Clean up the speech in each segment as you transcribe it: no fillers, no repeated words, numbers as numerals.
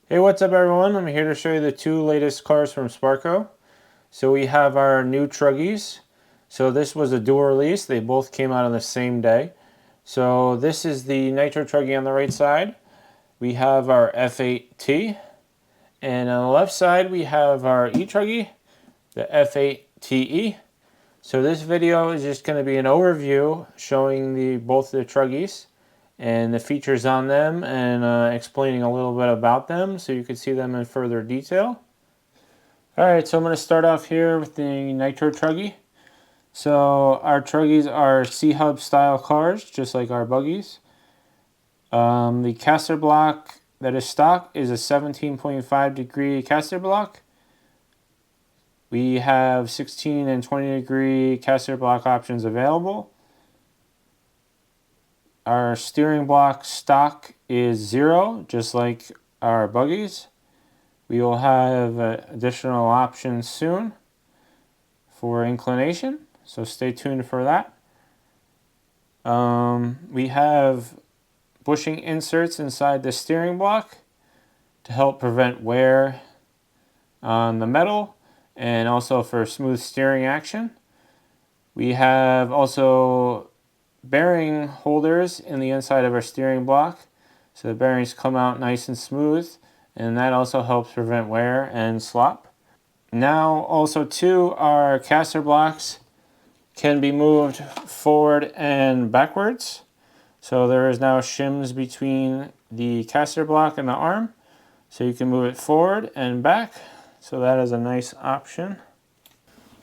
Hey, what's up everyone? I'm here to show you the two latest cars from Sparko. So we have our new Truggies. So this was a dual release. They both came out on the same day. So this is the Nitro Truggie on the right side. We have our F8T. And on the left side we have our E-Truggie, the F8TE. So this video is just going to be an overview showing both the Truggies and the features on them and explaining a little bit about them so you can see them in further detail. Alright, so I'm going to start off here with the Nitro Truggie. So our Truggies are C-Hub style cars, just like our buggies. The caster block that is stock is a 17.5 degree caster block. We have 16 and 20 degree caster block options available. Our steering block stock is 0, just like our buggies. We will have additional options soon for inclination, so stay tuned for that. We have bushing inserts inside the steering block to help prevent wear on the metal and also for smooth steering action. We have also bearing holders in the inside of our steering block, so the bearings come out nice and smooth, and that also helps prevent wear and slop. Now also too, our caster blocks can be moved forward and backwards, so there is now shims between the caster block and the arm, so you can move it forward and back, so that is a nice option.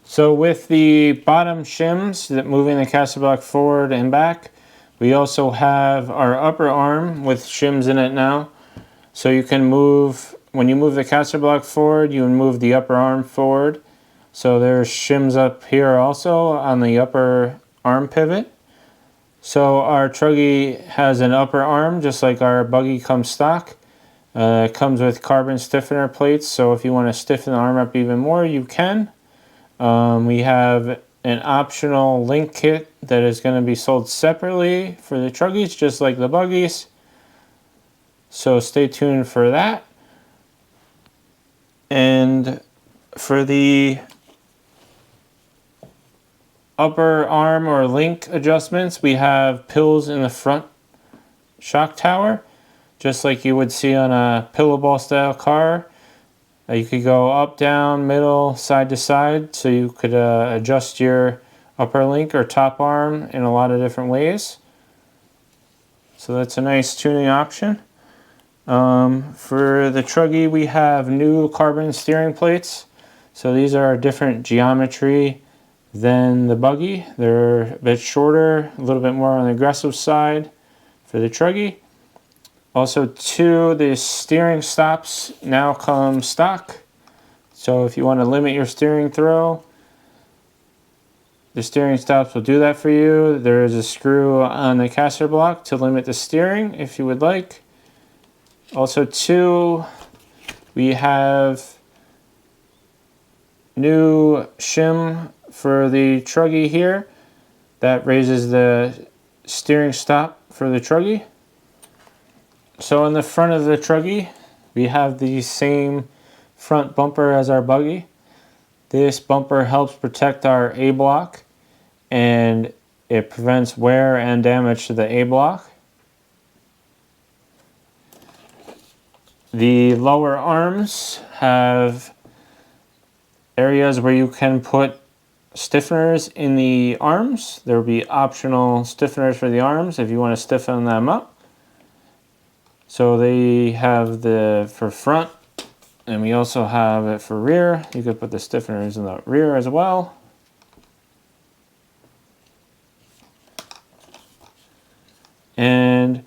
So with the bottom shims that moving the caster block forward and back, we also have our upper arm with shims in it now. So you can move, when you move the caster block forward, you move the upper arm forward. So there's shims up here also on the upper arm pivot. So our Truggie has an upper arm just like our buggy comes stock. It comes with carbon stiffener plates, so if you want to stiffen the arm up even more, you can. We have an optional link kit that is going to be sold separately for the Truggies, just like the buggies. So stay tuned for that. And for the upper arm or link adjustments, we have pills in the front shock tower, just like you would see on a pillow ball style car. You could go up, down, middle, side to side, so you could adjust your upper link or top arm in a lot of different ways. So that's a nice tuning option. For the Truggie, we have new carbon steering plates. So these are a different geometry than the buggy. They're a bit shorter, a little bit more on the aggressive side for the Truggie. Also too, the steering stops now come stock. So if you want to limit your steering throw, the steering stops will do that for you. There is a screw on the caster block to limit the steering if you would like. Also too, we have new shim for the Truggie here that raises the steering stop for the Truggie. So in the front of the Truggie, we have the same front bumper as our buggy. This bumper helps protect our A block and it prevents wear and damage to the A block. The lower arms have areas where you can put stiffeners in the arms. There will be optional stiffeners for the arms if you want to stiffen them up. So they have the for front, and we also have it for rear. You could put the stiffeners in the rear as well. And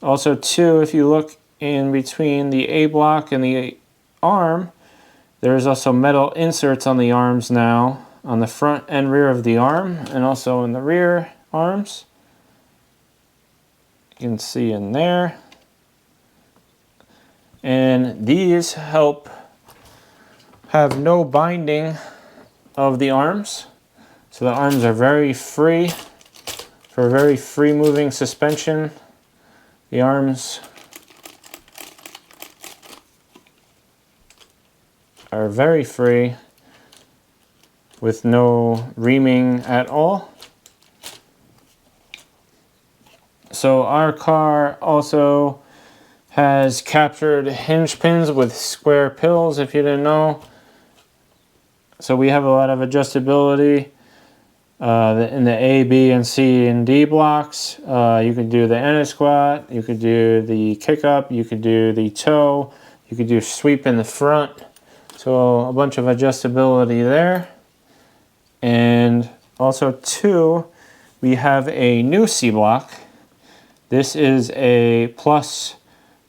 also too, if you look in between the A block and the arm, there's also metal inserts on the arms now, on the front and rear of the arm, and also in the rear arms. You can see in there. And these help have no binding of the arms. So the arms are very free, for very free moving suspension. The arms are very free with no reaming at all. So our car also has captured hinge pins with square pills, if you didn't know. So we have a lot of adjustability in the A, B, and C and D blocks. You could do the anti-squat, you could do the kick up, you could do the toe, you could do sweep in the front. So a bunch of adjustability there. And also too, we have a new C block. This is a plus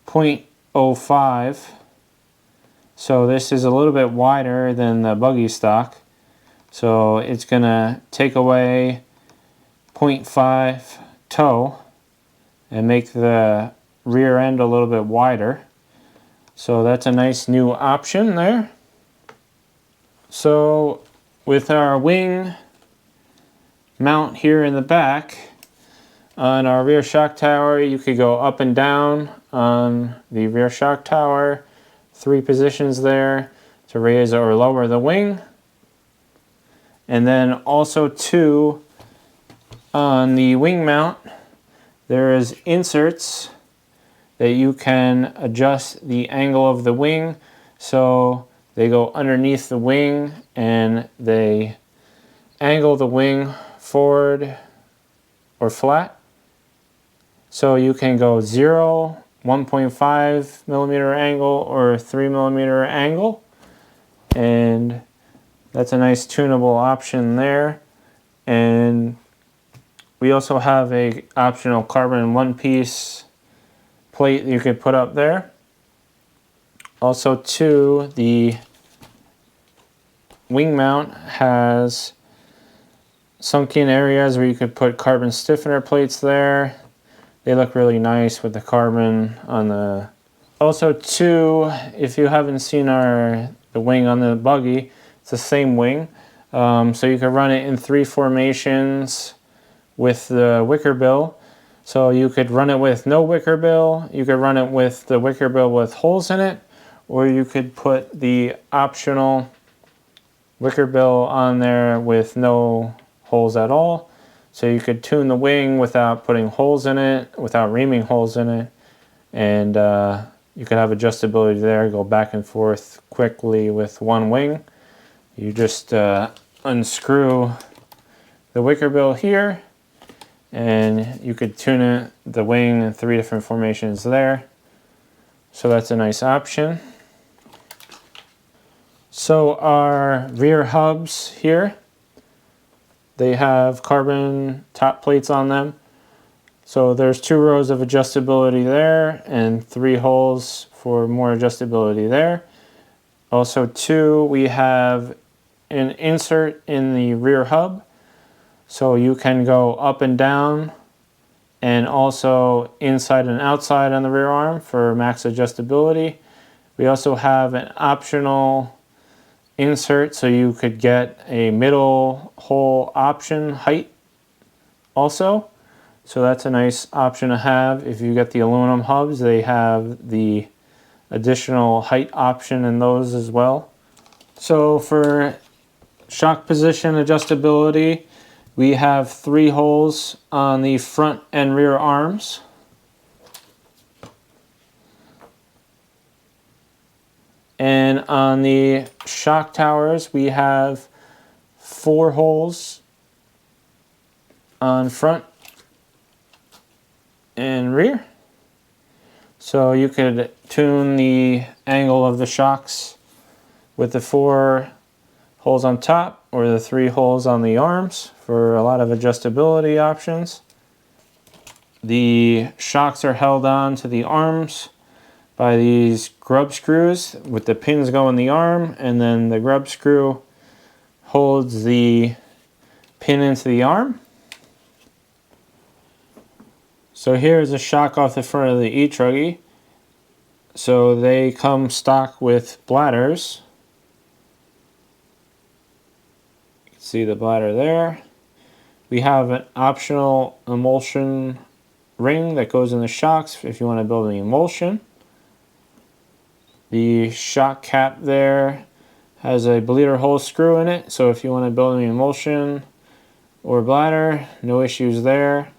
0.05. So this is a little bit wider than the buggy stock. So it's gonna take away 0.5 toe and make the rear end a little bit wider. So that's a nice new option there. So with our wing mount here in the back, on our rear shock tower, you could go up and down on the rear shock tower. 3 positions there to raise or lower the wing. And then also too, on the wing mount, there is inserts that you can adjust the angle of the wing. So they go underneath the wing and they angle the wing forward or flat. So you can go 0, 1.5 millimeter angle or 3 millimeter angle, and that's a nice tunable option there. And we also have a optional carbon one-piece plate you could put up there. Also too, the wing mount has sunk-in areas where you could put carbon stiffener plates there. They look really nice with the carbon on the... Also too, if you haven't seen the wing on the buggy, it's the same wing. So you can run it in 3 formations with the wicker bill. So you could run it with no wicker bill, you could run it with the wicker bill with holes in it, or you could put the optional wicker bill on there with no holes at all. So you could tune the wing without putting holes in it, without reaming holes in it. And you could have adjustability there, go back and forth quickly with one wing. You just unscrew the wicker bill here, and you could tune it, the wing in 3 different formations there. So that's a nice option. So our rear hubs here, they have carbon top plates on them. So there's 2 rows of adjustability there and 3 holes for more adjustability there. Also too, we have an insert in the rear hub. So you can go up and down and also inside and outside on the rear arm for max adjustability. We also have an optional insert so you could get a middle hole option height also. So that's a nice option to have. If you get the aluminum hubs, they have the additional height option in those as well. So for shock position adjustability, we have 3 holes on the front and rear arms. And on the shock towers, we have 4 holes on front and rear. So you could tune the angle of the shocks with the 4 holes on top or the 3 holes on the arms for a lot of adjustability options. The shocks are held on to the arms by these grub screws with the pins go in the arm, and then the grub screw holds the pin into the arm. So here's a shock off the front of the E-Truggy. So they come stock with bladders. You can see the bladder there. We have an optional emulsion ring that goes in the shocks if you want to build an emulsion. The shock cap there has a bleeder hole screw in it, so if you want to build any emulsion or bladder, no issues there.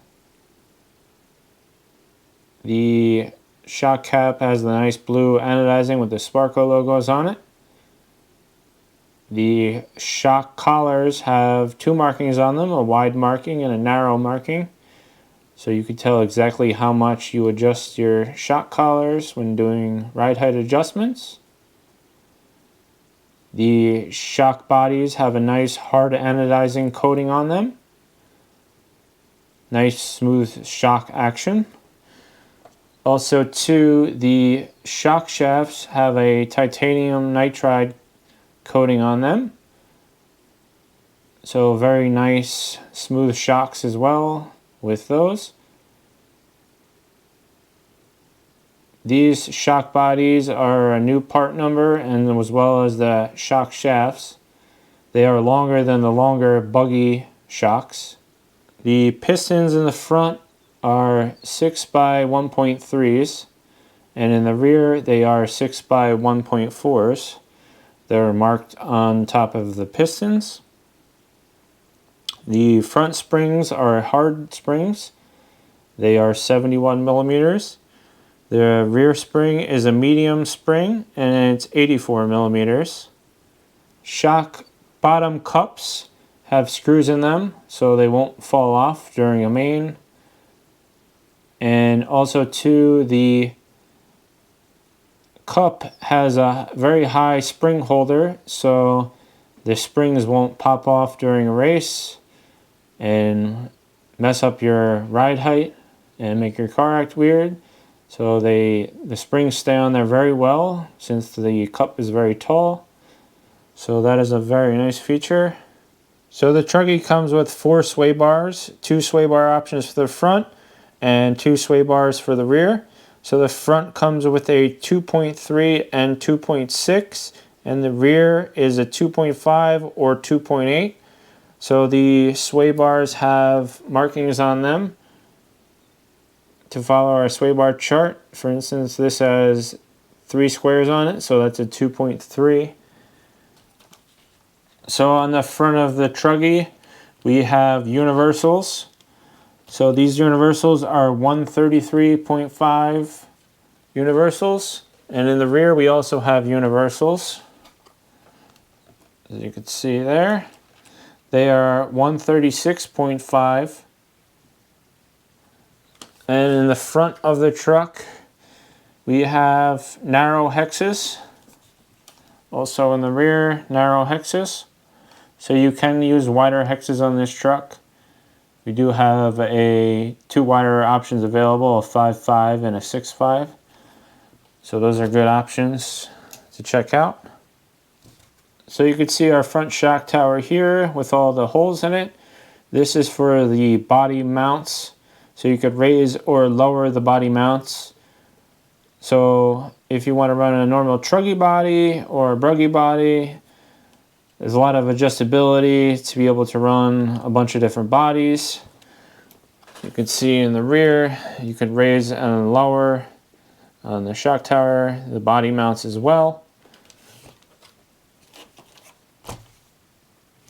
The shock cap has the nice blue anodizing with the Sparko logos on it. The shock collars have two markings on them, a wide marking and a narrow marking. So you can tell exactly how much you adjust your shock collars when doing ride height adjustments. The shock bodies have a nice hard anodizing coating on them. Nice smooth shock action. Also too, the shock shafts have a titanium nitride coating on them. So very nice smooth shocks as well with those. These shock bodies are a new part number, and as well as the shock shafts. They are longer than the longer buggy shocks. The pistons in the front are 6 by 1.3s, and in the rear they are 6 by 1.4s. They're marked on top of the pistons. The front springs are hard springs. They are 71 millimeters. The rear spring is a medium spring, and it's 84 millimeters. Shock bottom cups have screws in them, so they won't fall off during a main. And also too, the cup has a very high spring holder, so the springs won't pop off during a race and mess up your ride height and make your car act weird. So the springs stay on there very well since the cup is very tall. So that is a very nice feature. So the Truggie comes with 4 sway bars, 2 sway bar options for the front and 2 sway bars for the rear. So the front comes with a 2.3 and 2.6, and the rear is a 2.5 or 2.8. So the sway bars have markings on them to follow our sway bar chart. For instance, this has 3 squares on it, so that's a 2.3. So on the front of the Truggie, we have universals. So these universals are 133.5 universals. And in the rear, we also have universals. As you can see there, they are 136.5. And in the front of the truck, we have narrow hexes. Also in the rear, narrow hexes. So you can use wider hexes on this truck. We do have 2 wider options available, a 5.5 and a 6.5. So those are good options to check out. So you can see our front shock tower here with all the holes in it. This is for the body mounts. So you could raise or lower the body mounts. So if you want to run a normal Truggie body or a buggy body, there's a lot of adjustability to be able to run a bunch of different bodies. You can see in the rear, you could raise and lower on the shock tower, the body mounts as well.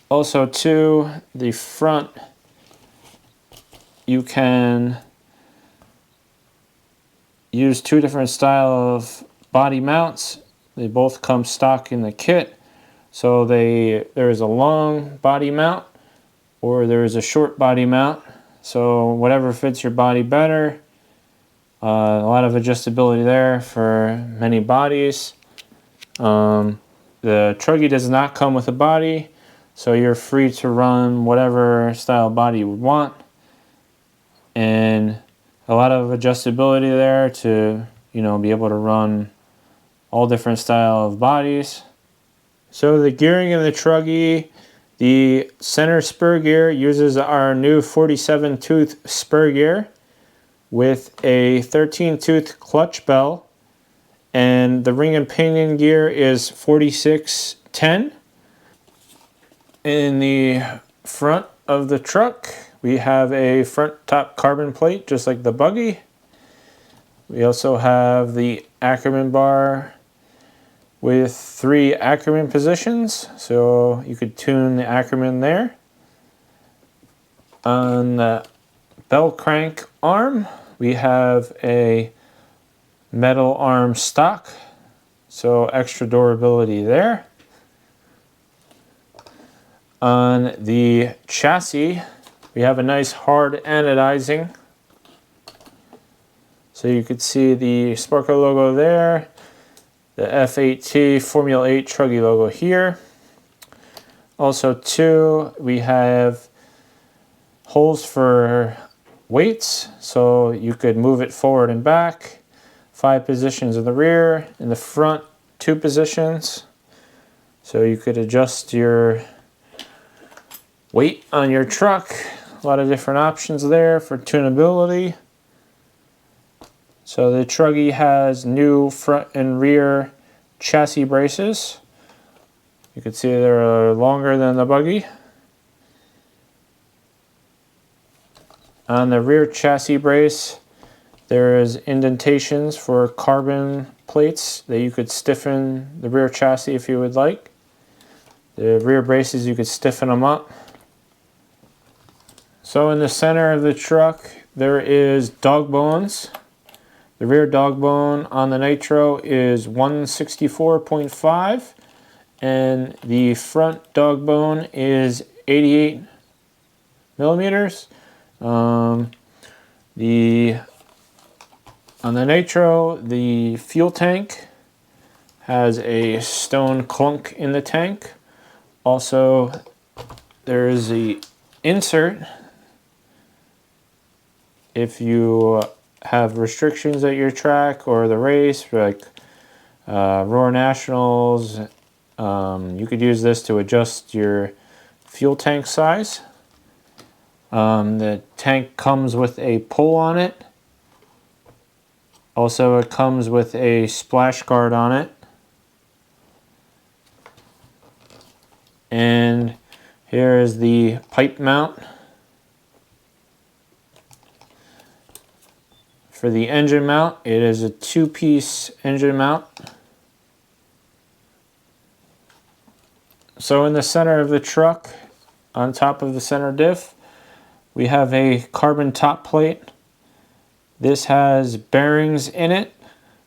Also too, the front, you can use 2 different style of body mounts. They both come stock in the kit. So there is a long body mount or there is a short body mount. So whatever fits your body better. A lot of adjustability there for many bodies. The Truggie does not come with a body, so you're free to run whatever style body you would want. And a lot of adjustability there to, be able to run all different style of bodies. So the gearing in the Truggie, the center spur gear uses our new 47-tooth spur gear with a 13-tooth clutch bell, and the ring and pinion gear is 4610. In the front of the truck, we have a front top carbon plate just like the buggy. We also have the Ackerman bar with 3 Ackerman positions, so you could tune the Ackerman there. On the bell crank arm, we have a metal arm stock, so extra durability there. On the chassis, we have a nice hard anodizing, so you could see the Sparko logo there, the F8T Formula 8 Truggie logo here. Also too, we have holes for weights, so you could move it forward and back. 5 positions in the rear, in the front 2 positions, so you could adjust your weight on your truck. A lot of different options there for tunability. So the Truggie has new front and rear chassis braces. You can see they're longer than the buggy. On the rear chassis brace, there is indentations for carbon plates that you could stiffen the rear chassis if you would like. The rear braces, you could stiffen them up. So in the center of the truck, there is dog bones. The rear dog bone on the Nitro is 164.5, and the front dog bone is 88 millimeters. On the Nitro, the fuel tank has a stone clunk in the tank. Also, there is the insert if you have restrictions at your track or the race, like Roar Nationals. You could use this to adjust your fuel tank size. The tank comes with a pull on it. Also, it comes with a splash guard on it. And here is the pipe mount. For the engine mount, it is a 2-piece engine mount. So in the center of the truck, on top of the center diff, we have a carbon top plate. This has bearings in it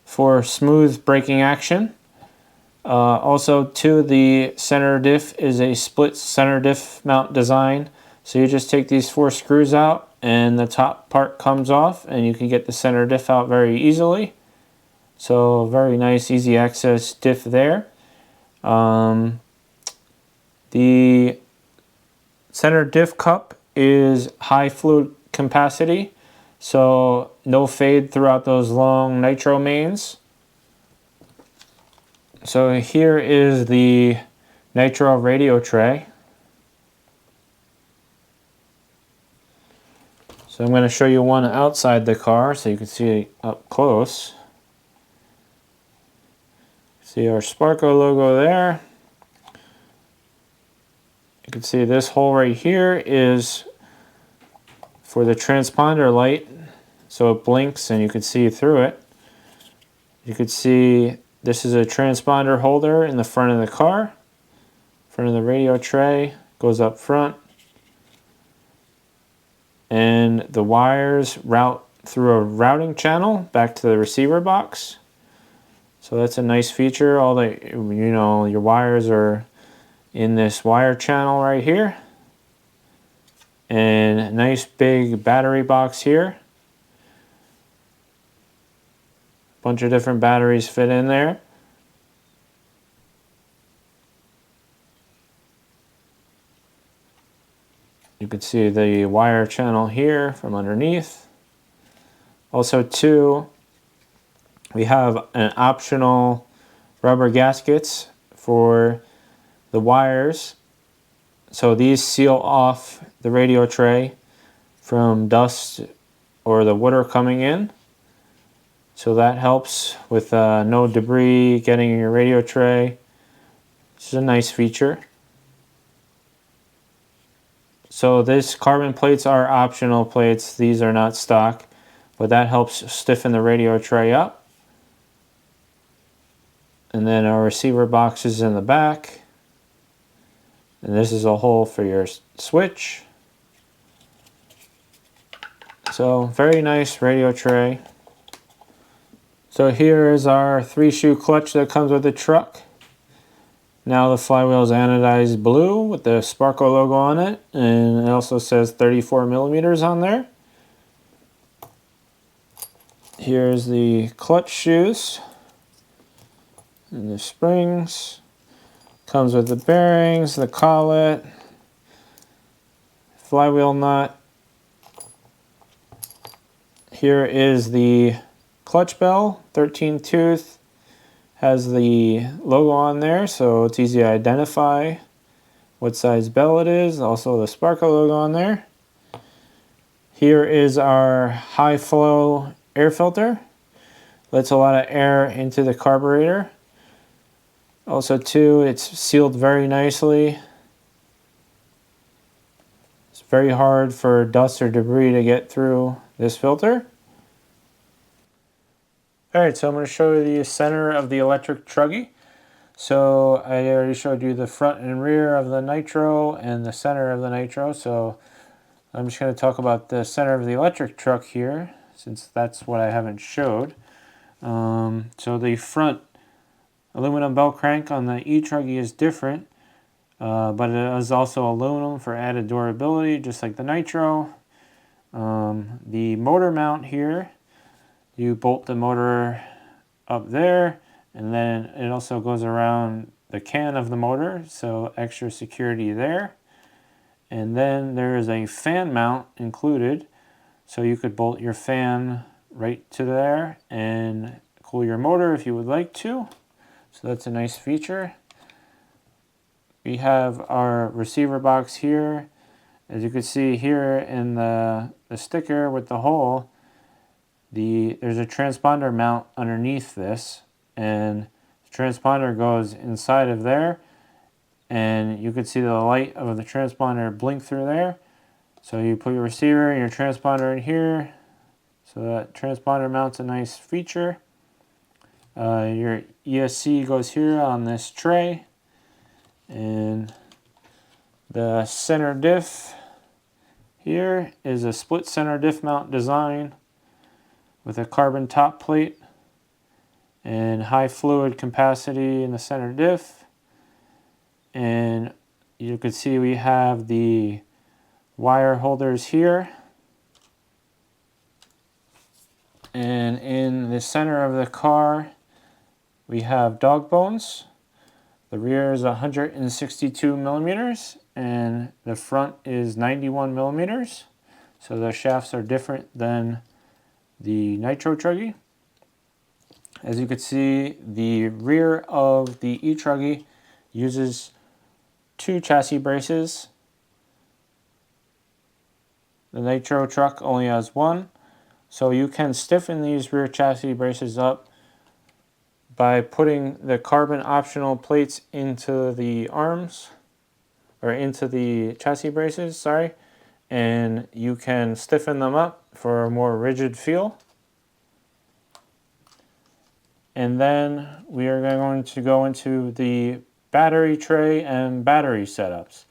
for smooth braking action. Also, to the center diff is a split center diff mount design. So you just take these 4 screws out and the top part comes off, and you can get the center diff out very easily. So very nice, easy access diff there. The center diff cup is high fluid capacity, so no fade throughout those long Nitro mains. So here is the Nitro radio tray. So I'm going to show you one outside the car so you can see it up close. See our Sparko logo there. You can see this hole right here is for the transponder light, so it blinks and you can see through it. You can see this is a transponder holder in the front of the car. Front of the radio tray goes up front. And the wires route through a routing channel back to the receiver box. So that's a nice feature. All the, your wires are in this wire channel right here. And a nice big battery box here. Bunch of different batteries fit in there. You can see the wire channel here from underneath. Also too, we have an optional rubber gaskets for the wires. So these seal off the radio tray from dust or the water coming in. So that helps with no debris getting in your radio tray. This is a nice feature. So these carbon plates are optional plates. These are not stock, but that helps stiffen the radio tray up. And then our receiver box is in the back. And this is a hole for your switch. So very nice radio tray. So here is our 3-shoe clutch that comes with the truck. Now the flywheel is anodized blue with the Sparko logo on it, and it also says 34 millimeters on there. Here's the clutch shoes and the springs. Comes with the bearings, the collet, flywheel nut. Here is the clutch bell, 13 tooth. Has the logo on there, so it's easy to identify what size bell it is. Also the Sparko logo on there. Here is our high flow air filter. Lets a lot of air into the carburetor. Also too, it's sealed very nicely. It's very hard for dust or debris to get through this filter. Alright, so I'm going to show you the center of the electric Truggie. So I already showed you the front and rear of the Nitro and the center of the Nitro. So I'm just going to talk about the center of the electric truck here, since that's what I haven't showed. So the front aluminum bell crank on the e-Truggie is different, but it is also aluminum for added durability, just like the Nitro. The motor mount here, you bolt the motor up there, and then it also goes around the can of the motor, so extra security there. And then there is a fan mount included, so you could bolt your fan right to there and cool your motor if you would like to. So that's a nice feature. We have our receiver box here. As you can see here in the sticker with the hole, there's a transponder mount underneath this, and the transponder goes inside of there, and you can see the light of the transponder blink through there. So you put your receiver and your transponder in here, so that transponder mount's a nice feature. Your ESC goes here on this tray, and the center diff here is a split center diff mount design with a carbon top plate and high fluid capacity in the center diff. And you can see we have the wire holders here. And in the center of the car, we have dog bones. The rear is 162 millimeters and the front is 91 millimeters. So the shafts are different than the Nitro Truggie. As you can see, the rear of the e-Truggie uses 2 chassis braces. The Nitro truck only has 1. So you can stiffen these rear chassis braces up by putting the carbon optional plates into the arms, or into the chassis braces, sorry, and you can stiffen them up for a more rigid feel. And then we are going to go into the battery tray and battery setups.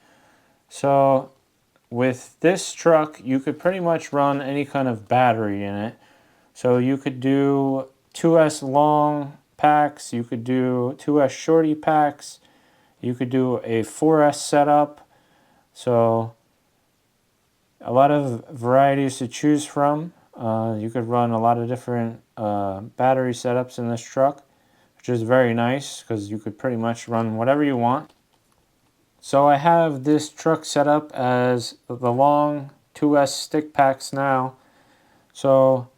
So with this truck, you could pretty much run any kind of battery in it. So you could do 2S long packs, you could do 2S shorty packs, you could do a 4S setup. So a lot of varieties to choose from. You could run a lot of different battery setups in this truck, which is very nice because you could pretty much run whatever you want. So I have this truck set up as the long 2S stick packs now. So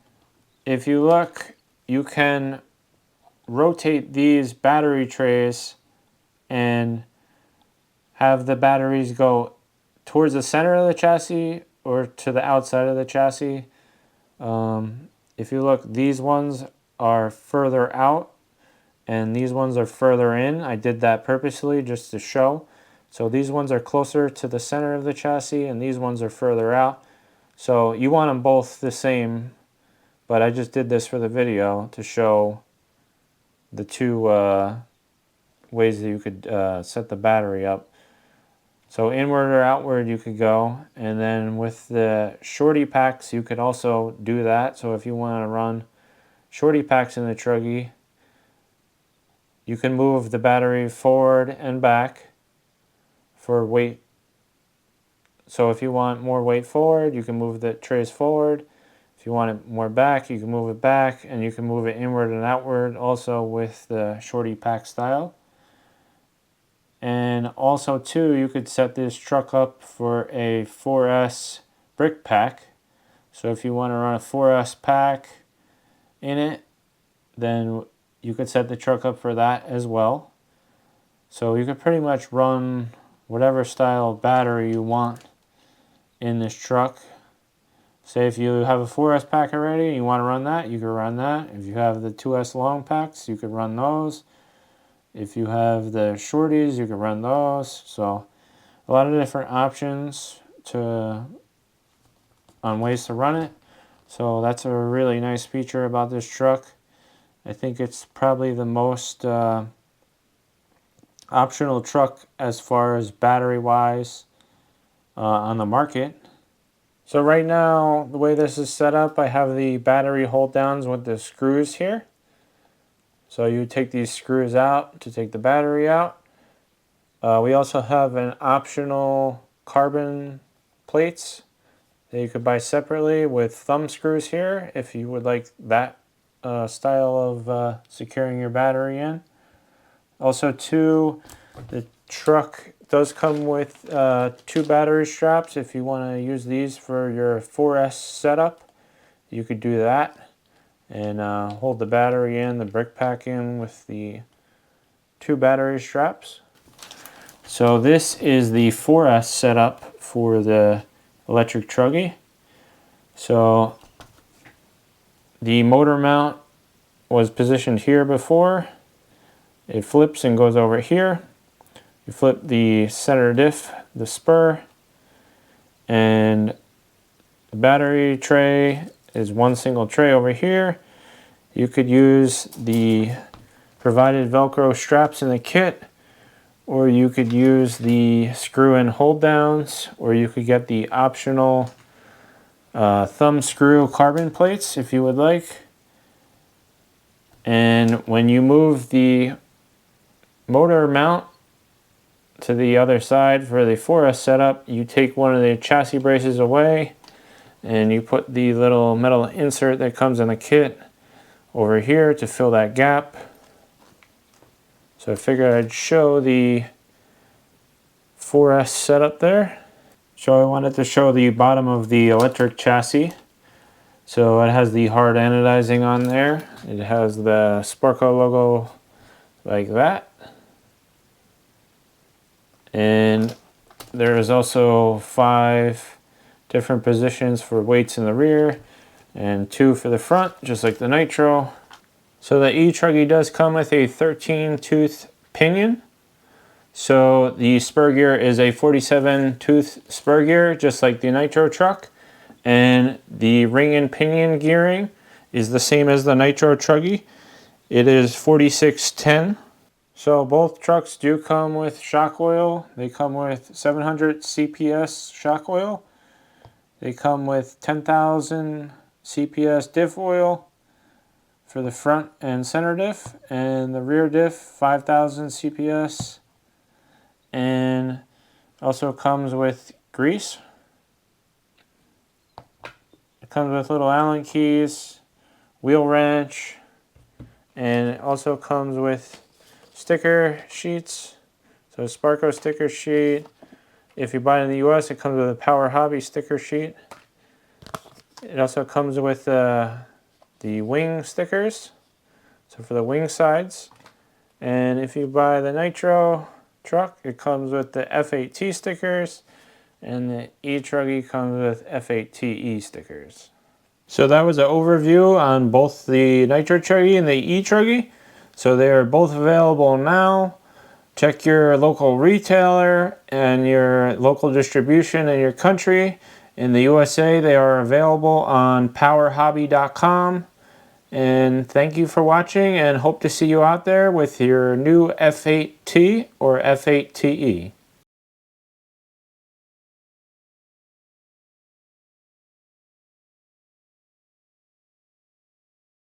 if you look, you can rotate these battery trays and have the batteries go towards the center of the chassis or to the outside of the chassis. If you look, these ones are further out and these ones are further in. I did that purposely just to show. So these ones are closer to the center of the chassis and these ones are further out. So you want them both the same, but I just did this for the video to show the two ways that you could set the battery up. So inward or outward you could go, and then with the shorty packs you could also do that. So if you want to run shorty packs in the Truggie, you can move the battery forward and back for weight. So if you want more weight forward, you can move the trays forward. If you want it more back, you can move it back, and you can move it inward and outward also with the shorty pack style. And also too, you could set this truck up for a 4S brick pack. So if you want to run a 4S pack in it, then you could set the truck up for that as well. So you could pretty much run whatever style of battery you want in this truck. Say if you have a 4S pack already and you want to run that, you can run that. If you have the 2S long packs, you could run those. If you have the shorties, you can run those. So a lot of different options on ways to run it. So that's a really nice feature about this truck. I think it's probably the most optional truck as far as battery wise on the market. So right now, the way this is set up, I have the battery hold downs with the screws here. So you take these screws out to take the battery out. We also have an optional carbon plates that you could buy separately with thumb screws here if you would like that style of securing your battery in. Also too, the truck does come with 2 battery straps. If you want to use these for your 4S setup, you could do that and hold the battery in, the brick pack in with the 2 battery straps. So this is the 4S setup for the electric Truggie. So the motor mount was positioned here before. It flips and goes over here. You flip the center diff, the spur, and the battery tray is one single tray over here. You could use the provided Velcro straps in the kit, or you could use the screw and hold downs, or you could get the optional thumb screw carbon plates if you would like. And when you move the motor mount to the other side for the 4S setup, you take one of the chassis braces away and you put the little metal insert that comes in the kit over here to fill that gap. So I figured I'd show the 4S setup there. So I wanted to show the bottom of the electric chassis. So it has the hard anodizing on there. It has the Sparko logo like that. And there is also 5 different positions for weights in the rear and 2 for the front, just like the Nitro. So the E-Truggie does come with a 13-tooth pinion. So the spur gear is a 47-tooth spur gear, just like the Nitro truck. And the ring and pinion gearing is the same as the Nitro Truggie. It is 4610. So both trucks do come with shock oil. They come with 700 CPS shock oil. They come with 10,000 CPS diff oil for the front and center diff, and the rear diff 5,000 CPS. And also comes with grease. It comes with little Allen keys, wheel wrench, and it also comes with sticker sheets. So Sparko sticker sheet. If you buy it in the US, it comes with a Power Hobby sticker sheet. It also comes with the wing stickers, so for the wing sides. And if you buy the Nitro truck, it comes with the F8T stickers, and the E-Truggie comes with F8TE stickers. So that was an overview on both the Nitro Truggie and the E-Truggie. So they are both available now. Check your local retailer and your local distribution in your country. In the USA, they are available on powerhobby.com. And thank you for watching, and hope to see you out there with your new F8T or F8TE.